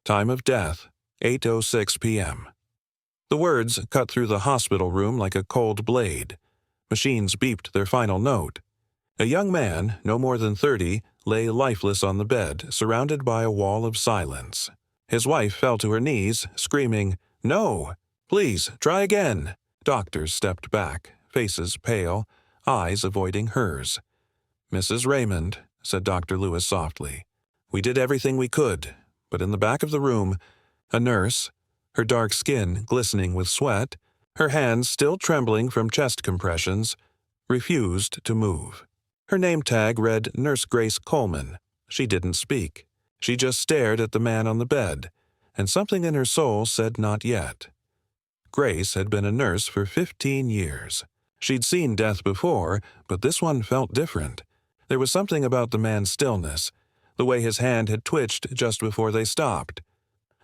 Time of death, 8:06 p.m. The words cut through the hospital room like a cold blade. Machines beeped their final note. A young man, no more than 30, lay lifeless on the bed, surrounded by a wall of silence. His wife fell to her knees, screaming, "No! Please, try again!" Doctors stepped back, faces pale, eyes avoiding hers. "Mrs. Raymond," said Dr. Lewis softly, "we did everything we could, but in the back of the room, a nurse, her dark skin glistening with sweat, her hands still trembling from chest compressions, refused to move. Her name tag read Nurse Grace Coleman. She didn't speak. She just stared at the man on the bed, and something in her soul said not yet. Grace had been a nurse for 15 years. She'd seen death before, but this one felt different. There was something about the man's stillness, the way his hand had twitched just before they stopped.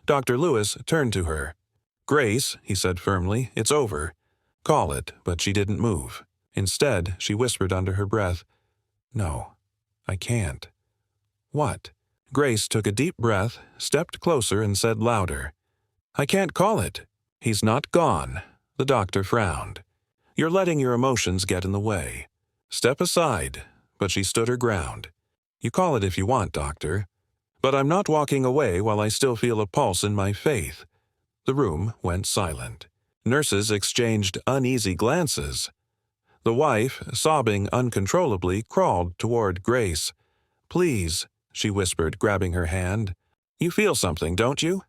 Dr. Lewis turned to her. "Grace," he said firmly, "it's over. Call it," but she didn't move. Instead, she whispered under her breath, "No, I can't." "What?" Grace took a deep breath, stepped closer, and said louder, "I can't call it. He's not gone." The doctor frowned. "You're letting your emotions get in the way. Step aside." But she stood her ground. "You call it if you want, doctor. But I'm not walking away while I still feel a pulse in my faith." The room went silent. Nurses exchanged uneasy glances. The wife, sobbing uncontrollably, crawled toward Grace. "Please," she whispered, grabbing her hand. "You feel something, don't you?"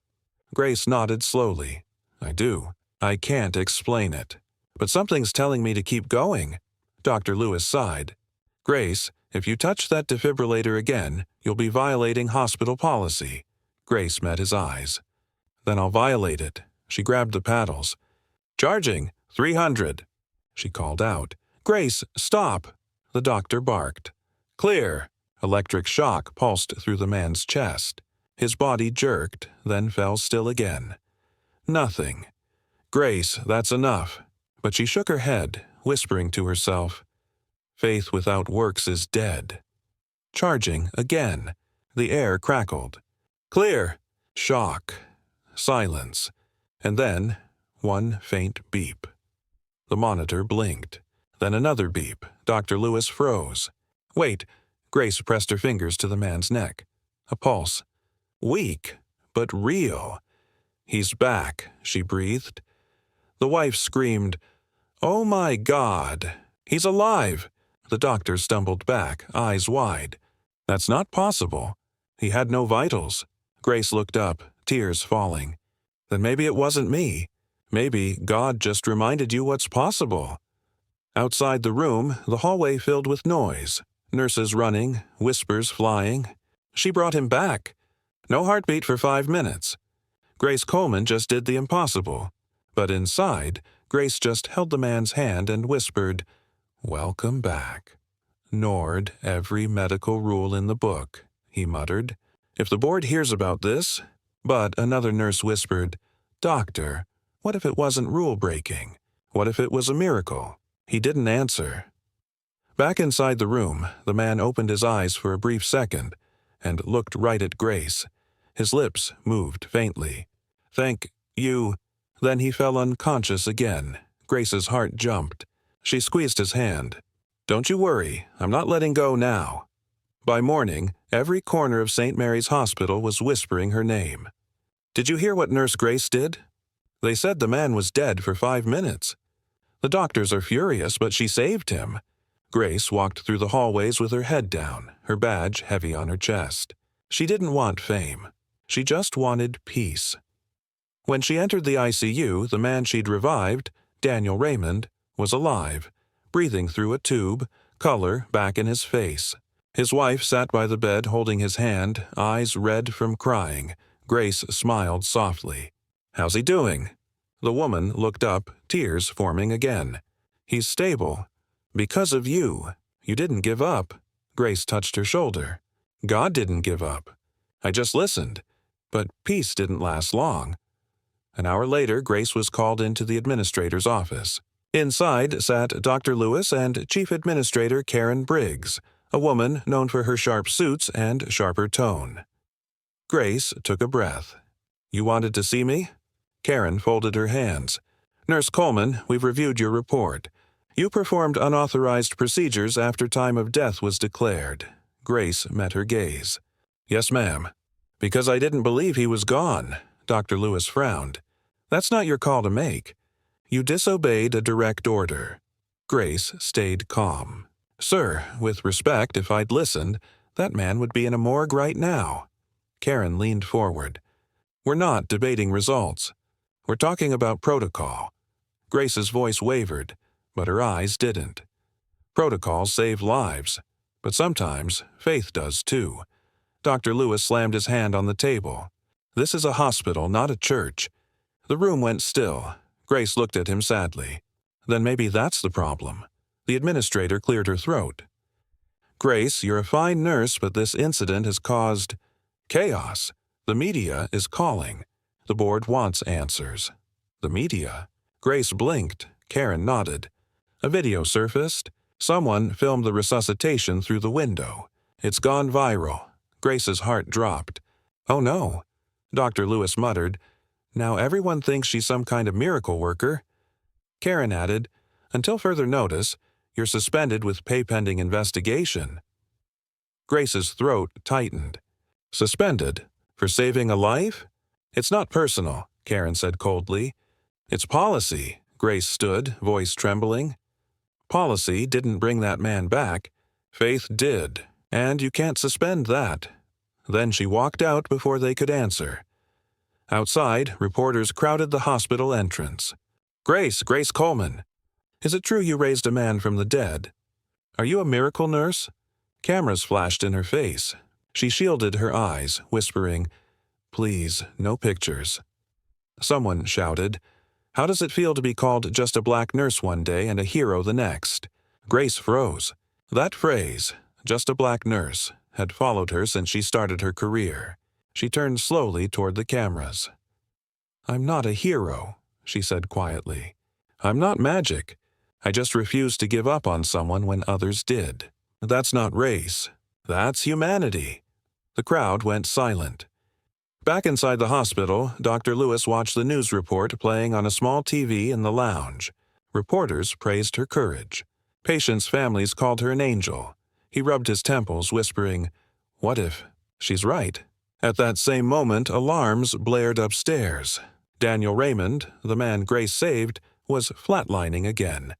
Grace nodded slowly. "I do. I can't explain it. But something's telling me to keep going." Dr. Lewis sighed. "Grace, if you touch that defibrillator again, you'll be violating hospital policy." Grace met his eyes. "Then I'll violate it." She grabbed the paddles. "Charging, 300. She called out. "Grace, stop!" The doctor barked. "Clear!" Electric shock pulsed through the man's chest. His body jerked, then fell still again. Nothing. "Grace, that's enough." But she shook her head, whispering to herself, "Faith without works is dead." Charging again. The air crackled. "Clear!" Shock. Silence. And then one faint beep. The monitor blinked. Then another beep. Dr. Lewis froze. "Wait." Grace pressed her fingers to the man's neck. A pulse. Weak, but real. "He's back," she breathed. The wife screamed, "Oh my God! He's alive!" The doctor stumbled back, eyes wide. "That's not possible. He had no vitals." Grace looked up, tears falling. "Then maybe it wasn't me. Maybe God just reminded you what's possible." Outside the room, the hallway filled with noise. Nurses running, whispers flying. "She brought him back. No heartbeat for 5 minutes." Grace Coleman just did the impossible. But inside, Grace just held the man's hand and whispered, "Welcome back." "Ignored every medical rule in the book," he muttered. "If the board hears about this—" But another nurse whispered, "Doctor, what if it wasn't rule-breaking? What if it was a miracle?" He didn't answer. Back inside the room, the man opened his eyes for a brief second and looked right at Grace. His lips moved faintly. "Thank you." Then he fell unconscious again. Grace's heart jumped. She squeezed his hand. "Don't you worry, I'm not letting go now." By morning, every corner of St. Mary's Hospital was whispering her name. "Did you hear what Nurse Grace did? They said the man was dead for 5 minutes. The doctors are furious, but she saved him." Grace walked through the hallways with her head down, her badge heavy on her chest. She didn't want fame. She just wanted peace. When she entered the ICU, the man she'd revived, Daniel Raymond, was alive, breathing through a tube, color back in his face. His wife sat by the bed holding his hand, eyes red from crying. Grace smiled softly. "How's he doing?" The woman looked up, tears forming again. "He's stable. Because of you. You didn't give up." Grace touched her shoulder. "God didn't give up. I just listened. But peace didn't last long." An hour later, Grace was called into the administrator's office. Inside sat Dr. Lewis and Chief Administrator Karen Briggs, a woman known for her sharp suits and sharper tone. Grace took a breath. You wanted to see me? Karen folded her hands. Nurse Coleman, we've reviewed your report. You performed unauthorized procedures after time of death was declared. Grace met her gaze. Yes, ma'am. Because I didn't believe he was gone. Dr. Lewis frowned. That's not your call to make. You disobeyed a direct order. Grace stayed calm. Sir, with respect, if I'd listened, that man would be in a morgue right now. Karen leaned forward. We're not debating results. We're talking about protocol. Grace's voice wavered, but her eyes didn't. Protocols save lives, but sometimes faith does too. Dr. Lewis slammed his hand on the table. This is a hospital, not a church. The room went still. Grace looked at him sadly. Then maybe that's the problem. The administrator cleared her throat. Grace, you're a fine nurse, but this incident has caused chaos. The media is calling. The board wants answers. The media? Grace blinked. Karen nodded. A video surfaced. Someone filmed the resuscitation through the window. It's gone viral. Grace's heart dropped. Oh no, Dr. Lewis muttered. Now everyone thinks she's some kind of miracle worker. Karen added, until further notice, you're suspended with pay pending investigation. Grace's throat tightened. Suspended? For saving a life? It's not personal, Karen said coldly. It's policy. Grace stood, voice trembling. Policy didn't bring that man back. Faith did, and you can't suspend that. Then she walked out before they could answer. Outside, reporters crowded the hospital entrance. Grace Coleman. Is it true you raised a man from the dead? Are you a miracle nurse? Cameras flashed in her face. She shielded her eyes, whispering, Please, no pictures. Someone shouted, How does it feel to be called just a black nurse one day and a hero the next? Grace froze. That phrase, just a black nurse, had followed her since she started her career. She turned slowly toward the cameras. I'm not a hero, she said quietly. I'm not magic. I just refused to give up on someone when others did. That's not race. That's humanity. The crowd went silent. Back inside the hospital, Dr. Lewis watched the news report playing on a small TV in the lounge. Reporters praised her courage. Patients' families called her an angel. He rubbed his temples, whispering, What if she's right? At that same moment, alarms blared upstairs. Daniel Raymond, the man Grace saved, was flatlining again.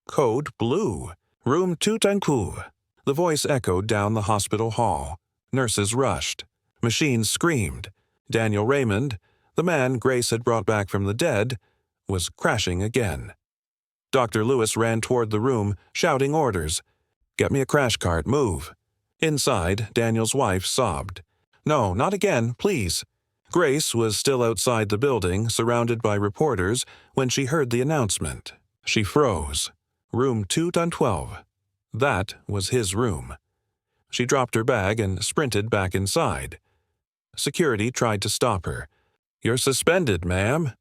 Code blue. Room 212. The voice echoed down the hospital hall. Nurses rushed. Machines screamed. Daniel Raymond, the man Grace had brought back from the dead, was crashing again. Dr. Lewis ran toward the room, shouting orders. Get me a crash cart, move. Inside, Daniel's wife sobbed. No, not again, please. Grace was still outside the building, surrounded by reporters, when she heard the announcement. She froze. Room 212. That was his room. She dropped her bag and sprinted back inside. Security tried to stop her. You're suspended, ma'am.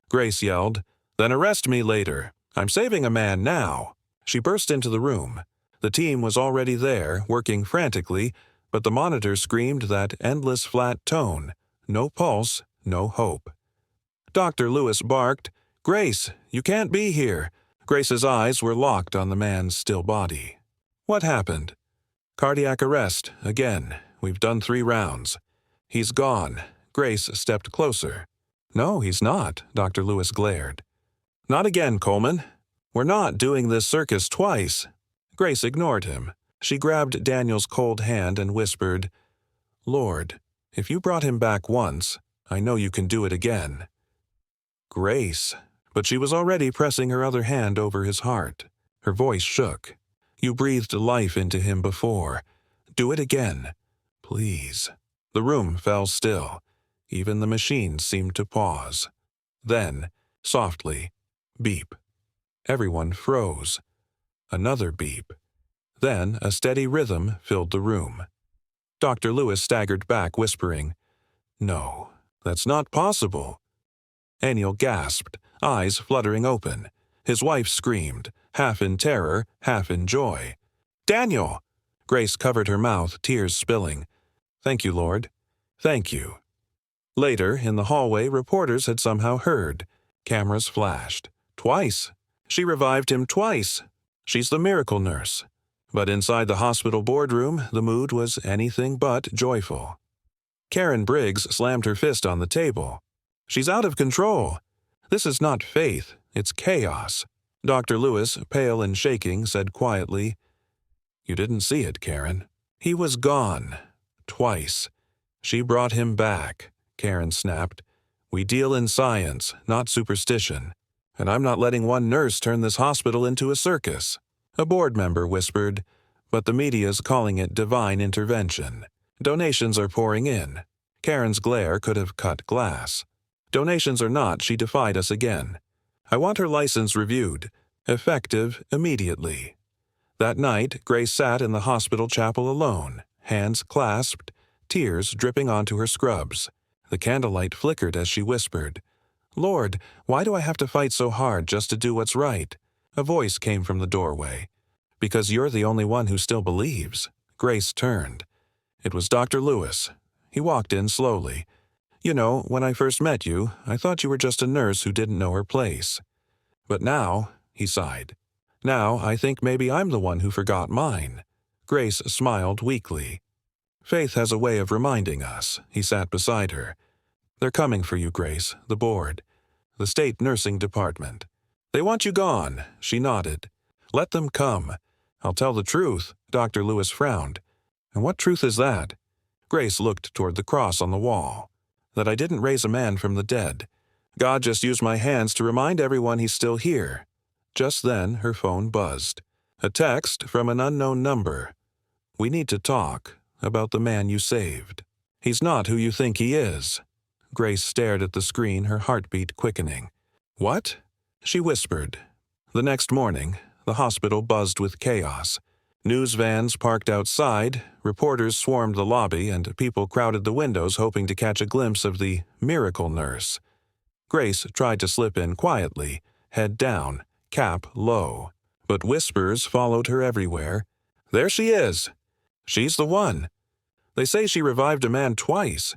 Grace yelled. Then arrest me later. I'm saving a man now. She burst into the room. The team was already there, working frantically, but the monitor screamed that endless flat tone. No pulse, no hope. Dr. Lewis barked, Grace, you can't be here. Grace's eyes were locked on the man's still body. What happened? Cardiac arrest, again. We've done 3 rounds. He's gone. Grace stepped closer. No, he's not, Dr. Lewis glared. Not again, Coleman. We're not doing this circus twice. Grace ignored him. She grabbed Daniel's cold hand and whispered, Lord, if you brought him back once, I know you can do it again. Grace. But she was already pressing her other hand over his heart. Her voice shook. You breathed life into him before. Do it again. Please. The room fell still. Even the machines seemed to pause. Then, softly, beep. Everyone froze. Another beep. Then a steady rhythm filled the room. Dr. Lewis staggered back, whispering, No, that's not possible. Aniel gasped, eyes fluttering open. His wife screamed, half in terror, half in joy. Daniel! Grace covered her mouth, tears spilling. Thank you, Lord. Thank you. Later, in the hallway, reporters had somehow heard. Cameras flashed. Twice. She revived him twice. She's the miracle nurse. But inside the hospital boardroom, the mood was anything but joyful. Karen Briggs slammed her fist on the table. She's out of control. This is not faith, it's chaos. Dr. Lewis, pale and shaking, said quietly, "You didn't see it, Karen. He was gone. Twice. She brought him back," Karen snapped. "We deal in science, not superstition. And I'm not letting one nurse turn this hospital into a circus." A board member whispered, "But the media's calling it divine intervention. Donations are pouring in." Karen's glare could have cut glass. "Donations or not, she defied us again. I want her license reviewed, effective immediately." That night, Grace sat in the hospital chapel alone, hands clasped, tears dripping onto her scrubs. The candlelight flickered as she whispered, "Lord, why do I have to fight so hard just to do what's right?" A voice came from the doorway. "Because you're the only one who still believes." Grace turned. It was Dr. Lewis. He walked in slowly. "You know, when I first met you, I thought you were just a nurse who didn't know her place. But now," he sighed, "now I think maybe I'm the one who forgot mine." Grace smiled weakly. "Faith has a way of reminding us." He sat beside her. "They're coming for you, Grace, the board. The state nursing department. They want you gone." She nodded. "Let them come. I'll tell the truth." Dr. Lewis frowned. "And what truth is that?" Grace looked toward the cross on the wall. "That I didn't raise a man from the dead. God just used my hands to remind everyone he's still here." Just then, her phone buzzed. A text from an unknown number. "We need to talk about the man you saved. He's not who you think he is." Grace stared at the screen, her heartbeat quickening. "What?" she whispered. The next morning, the hospital buzzed with chaos. News vans parked outside, reporters swarmed the lobby, and people crowded the windows hoping to catch a glimpse of the miracle nurse. Grace tried to slip in quietly, head down, cap low. But whispers followed her everywhere. "There she is! She's the one! They say she revived a man twice.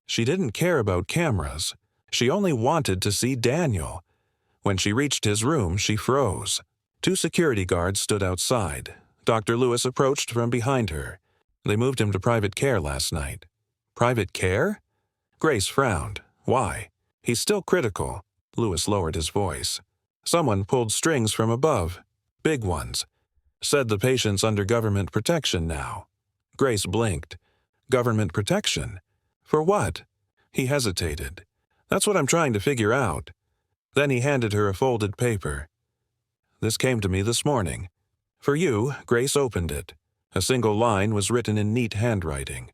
She didn't care about cameras. She only wanted to see Daniel." When she reached his room, she froze. 2 security guards stood outside. Dr. Lewis approached from behind her. "They moved him to private care last night." "Private care?" Grace frowned. "Why?" "He's still critical." Lewis lowered his voice. "Someone pulled strings from above. Big ones. Said the patient's under government protection now." Grace blinked. "Government protection? For what?" He hesitated. "That's what I'm trying to figure out." Then he handed her a folded paper. "This came to me this morning." For you, Grace opened it. A single line was written in neat handwriting.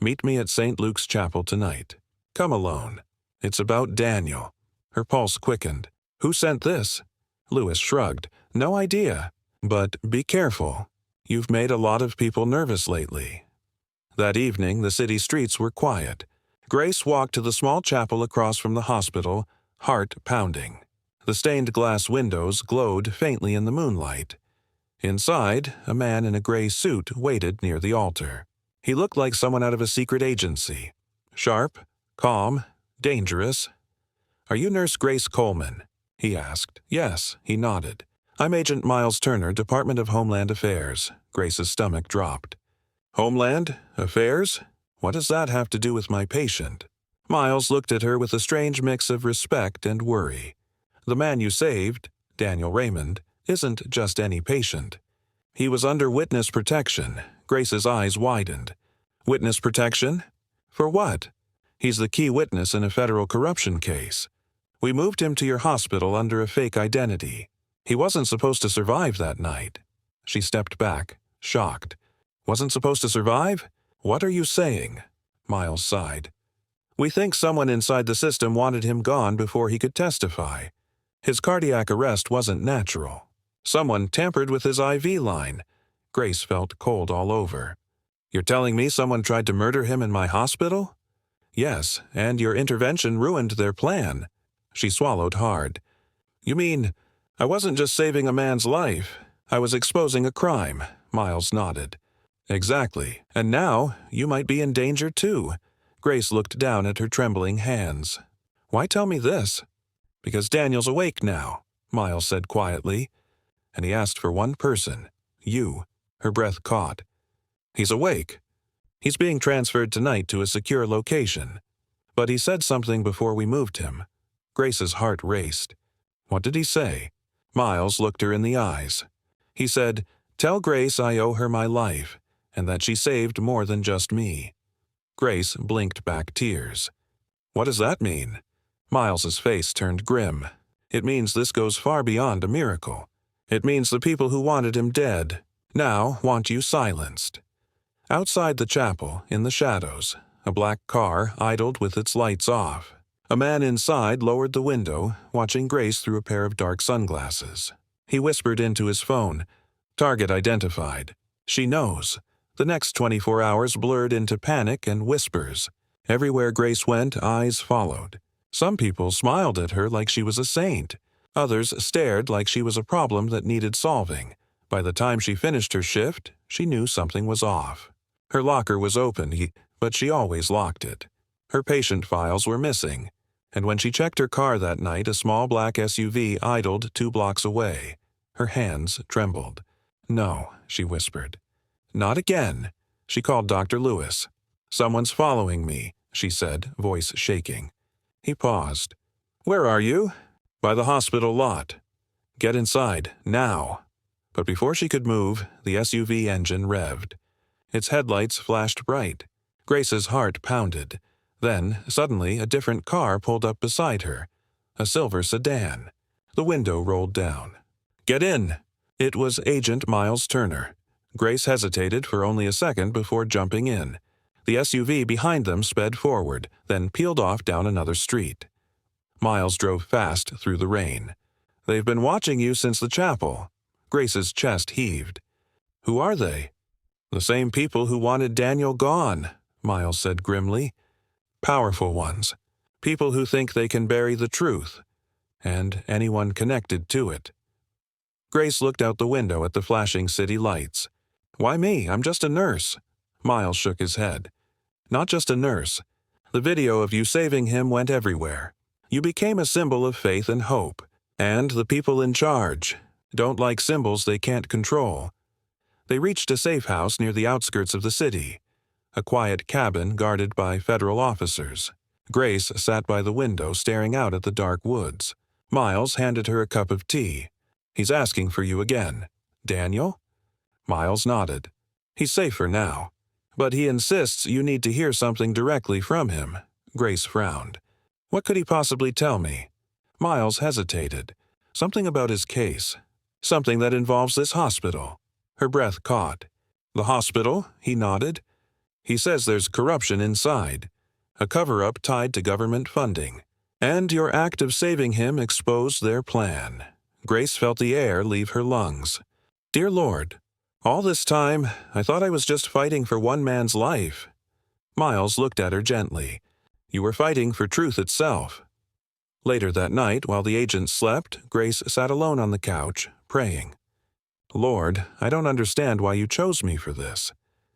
"Meet me at St. Luke's Chapel tonight. Come alone. It's about Daniel." Her pulse quickened. "Who sent this?" Lewis shrugged. "No idea. But be careful. You've made a lot of people nervous lately." That evening, the city streets were quiet. Grace walked to the small chapel across from the hospital, heart pounding. The stained glass windows glowed faintly in the moonlight. Inside, a man in a gray suit waited near the altar. He looked like someone out of a secret agency. Sharp, calm, dangerous. "Are you Nurse Grace Coleman?" he asked. "Yes," he nodded. "I'm Agent Miles Turner, Department of Homeland Affairs." Grace's stomach dropped. "Homeland? Affairs? What does that have to do with my patient?" Miles looked at her with a strange mix of respect and worry. "The man you saved, Daniel Raymond, isn't just any patient. He was under witness protection." Grace's eyes widened. "Witness protection? For what?" "He's the key witness in a federal corruption case. We moved him to your hospital under a fake identity. He wasn't supposed to survive that night." She stepped back, shocked. "Wasn't supposed to survive? What are you saying?" Miles sighed. "We think someone inside the system wanted him gone before he could testify. His cardiac arrest wasn't natural. Someone tampered with his IV line." Grace felt cold all over. "You're telling me someone tried to murder him in my hospital?" "Yes, and your intervention ruined their plan." She swallowed hard. "You mean, I wasn't just saving a man's life, I was exposing a crime?" Miles nodded. "Exactly. And now, you might be in danger too." Grace looked down at her trembling hands. "Why tell me this?" "Because Daniel's awake now," Miles said quietly. "And he asked for one person. You." Her breath caught. "He's awake. He's being transferred tonight to a secure location. But he said something before we moved him." Grace's heart raced. "What did he say?" Miles looked her in the eyes. He said, "Tell Grace I owe her my life, and that she saved more than just me." Grace blinked back tears. "What does that mean?" Miles's face turned grim. "It means this goes far beyond a miracle. It means the people who wanted him dead now want you silenced." Outside the chapel, in the shadows, a black car idled with its lights off. A man inside lowered the window, watching Grace through a pair of dark sunglasses. He whispered into his phone, "Target identified." "She knows." The next 24 hours blurred into panic and whispers. Everywhere Grace went, eyes followed. Some people smiled at her like she was a saint. Others stared like she was a problem that needed solving. By the time she finished her shift, she knew something was off. Her locker was open, but she always locked it. Her patient files were missing. And when she checked her car that night, a small black SUV idled 2 blocks away. Her hands trembled. "No," she whispered. "Not again." She called Dr. Lewis. "Someone's following me," she said, voice shaking. He paused. "Where are you?" "By the hospital lot." "Get inside, now." But before she could move, the SUV engine revved. Its headlights flashed bright. Grace's heart pounded. Then, suddenly, a different car pulled up beside her. A silver sedan. The window rolled down. "Get in!" It was Agent Miles Turner. Grace hesitated for only a second before jumping in. The SUV behind them sped forward, then peeled off down another street. Miles drove fast through the rain. "They've been watching you since the chapel." Grace's chest heaved. "Who are they?" "The same people who wanted Daniel gone," Miles said grimly. "Powerful ones. People who think they can bury the truth. And anyone connected to it." Grace looked out the window at the flashing city lights. "Why me? I'm just a nurse." Miles shook his head. "Not just a nurse. The video of you saving him went everywhere. You became a symbol of faith and hope. And the people in charge don't like symbols they can't control." They reached a safe house near the outskirts of the city, a quiet cabin guarded by federal officers. Grace sat by the window staring out at the dark woods. Miles handed her a cup of tea. "He's asking for you again." "Daniel?" Miles nodded. "He's safer now. But he insists you need to hear something directly from him." Grace frowned. "What could he possibly tell me?" Miles hesitated. "Something about his case. Something that involves this hospital." Her breath caught. "The hospital?" He nodded. "He says there's corruption inside. A cover-up tied to government funding. And your act of saving him exposed their plan." Grace felt the air leave her lungs. "Dear Lord, all this time, I thought I was just fighting for one man's life." Miles looked at her gently. "You were fighting for truth itself." Later that night, while the agent slept, Grace sat alone on the couch, praying. "Lord, I don't understand why you chose me for this.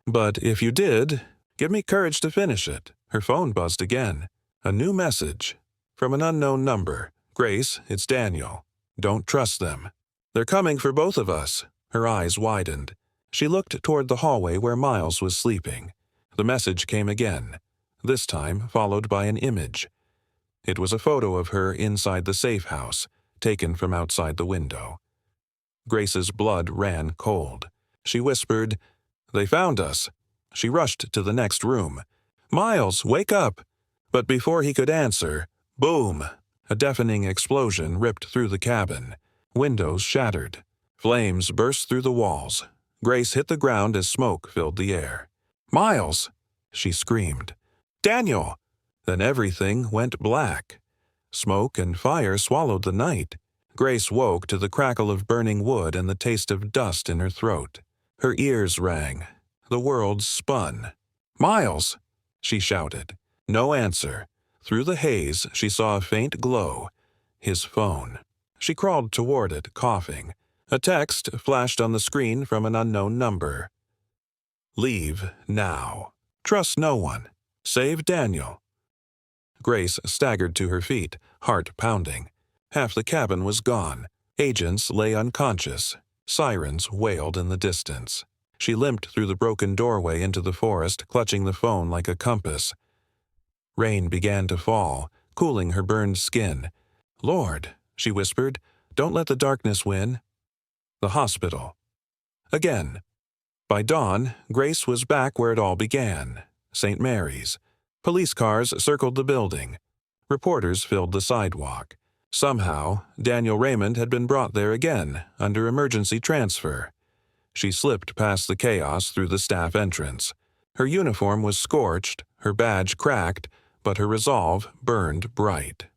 But if you did, give me courage to finish it." Her phone buzzed again. A new message. From an unknown number. "Grace, it's Daniel. Don't trust them. They're coming for both of us." Her eyes widened. She looked toward the hallway where Miles was sleeping. The message came again, this time followed by an image. It was a photo of her inside the safe house, taken from outside the window. Grace's blood ran cold. She whispered, "They found us." She rushed to the next room. "Miles, wake up!" But before he could answer, boom! A deafening explosion ripped through the cabin. Windows shattered. Flames burst through the walls. Grace hit the ground as smoke filled the air. "Miles!" she screamed. "Daniel!" Then everything went black. Smoke and fire swallowed the night. Grace woke to the crackle of burning wood and the taste of dust in her throat. Her ears rang. The world spun. "Miles!" she shouted. No answer. Through the haze, she saw a faint glow. His phone. She crawled toward it, coughing. A text flashed on the screen from an unknown number. "Leave now. Trust no one. Save Daniel. Grace staggered to her feet, heart pounding. Half the cabin was gone. Agents lay unconscious. Sirens wailed in the distance. She limped through the broken doorway into the forest, clutching the phone like a compass. Rain began to fall, cooling her burned skin. "Lord," she whispered, "don't let the darkness win." The hospital. Again. By dawn, Grace was back where it all began. St. Mary's. Police cars circled the building. Reporters filled the sidewalk. Somehow, Daniel Raymond had been brought there again, under emergency transfer. She slipped past the chaos through the staff entrance. Her uniform was scorched, her badge cracked, but her resolve burned bright.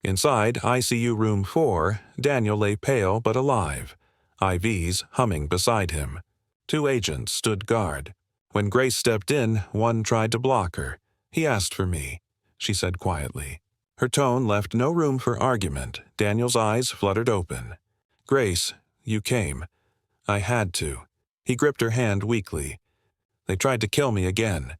Inside ICU Room 4, Daniel lay pale but alive, IVs humming beside him. 2 agents stood guard. When Grace stepped in, one tried to block her. "He asked for me," she said quietly. Her tone left no room for argument. Daniel's eyes fluttered open. "Grace, you came. I had to." He gripped her hand weakly. "They tried to kill me again.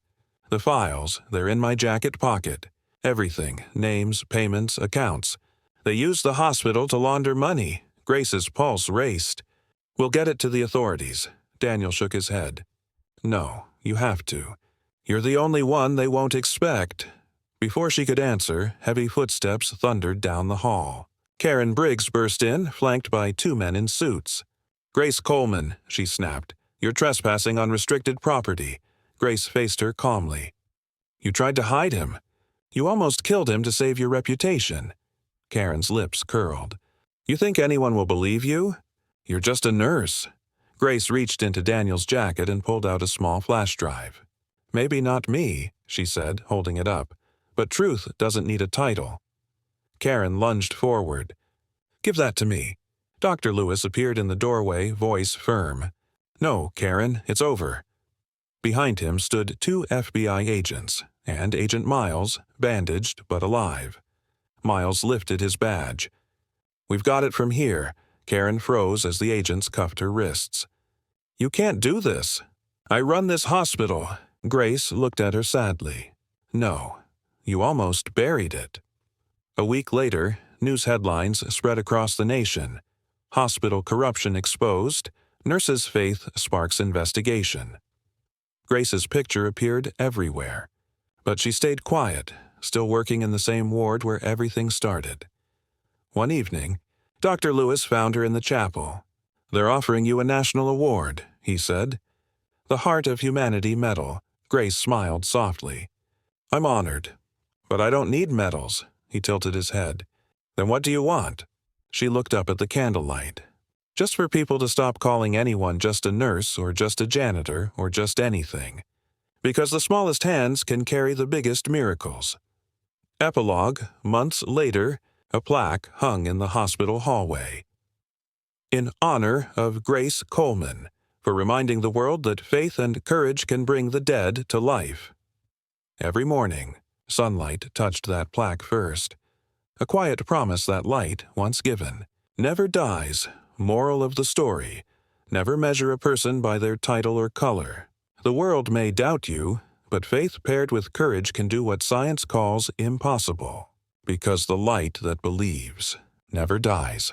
The files, they're in my jacket pocket. Everything, names, payments, accounts. They used the hospital to launder money." Grace's pulse raced. "We'll get it to the authorities." Daniel shook his head. "No, you have to. You're the only one they won't expect." Before she could answer, heavy footsteps thundered down the hall. Karen Briggs burst in, flanked by 2 men in suits. "Grace Coleman," she snapped. "You're trespassing on restricted property." Grace faced her calmly. "You tried to hide him. You almost killed him to save your reputation." Karen's lips curled. "You think anyone will believe you? You're just a nurse." Grace reached into Daniel's jacket and pulled out a small flash drive. "Maybe not me," she said, holding it up. "But truth doesn't need a title." Karen lunged forward. "Give that to me." Dr. Lewis appeared in the doorway, voice firm. "No, Karen, it's over." Behind him stood 2 FBI agents, and Agent Miles, bandaged but alive. Miles lifted his badge. "We've got it from here." Karen froze as the agents cuffed her wrists. "You can't do this." "I run this hospital." Grace looked at her sadly. "No, you almost buried it." A week later, news headlines spread across the nation. Hospital corruption exposed. Nurses' faith sparks investigation. Grace's picture appeared everywhere. But she stayed quiet, still working in the same ward where everything started. One evening, Dr. Lewis found her in the chapel. "They're offering you a national award," he said. "The Heart of Humanity Medal." Grace smiled softly. "I'm honored. But I don't need medals." He tilted his head. "Then what do you want?" She looked up at the candlelight. "Just for people to stop calling anyone just a nurse or just a janitor or just anything. Because the smallest hands can carry the biggest miracles." Epilogue, months later, a plaque hung in the hospital hallway. "In honor of Grace Coleman, for reminding the world that faith and courage can bring the dead to life." Every morning, sunlight touched that plaque first. A quiet promise that light, once given, never dies. Moral of the story: never measure a person by their title or color. The world may doubt you, but faith paired with courage can do what science calls impossible. Because the light that believes never dies.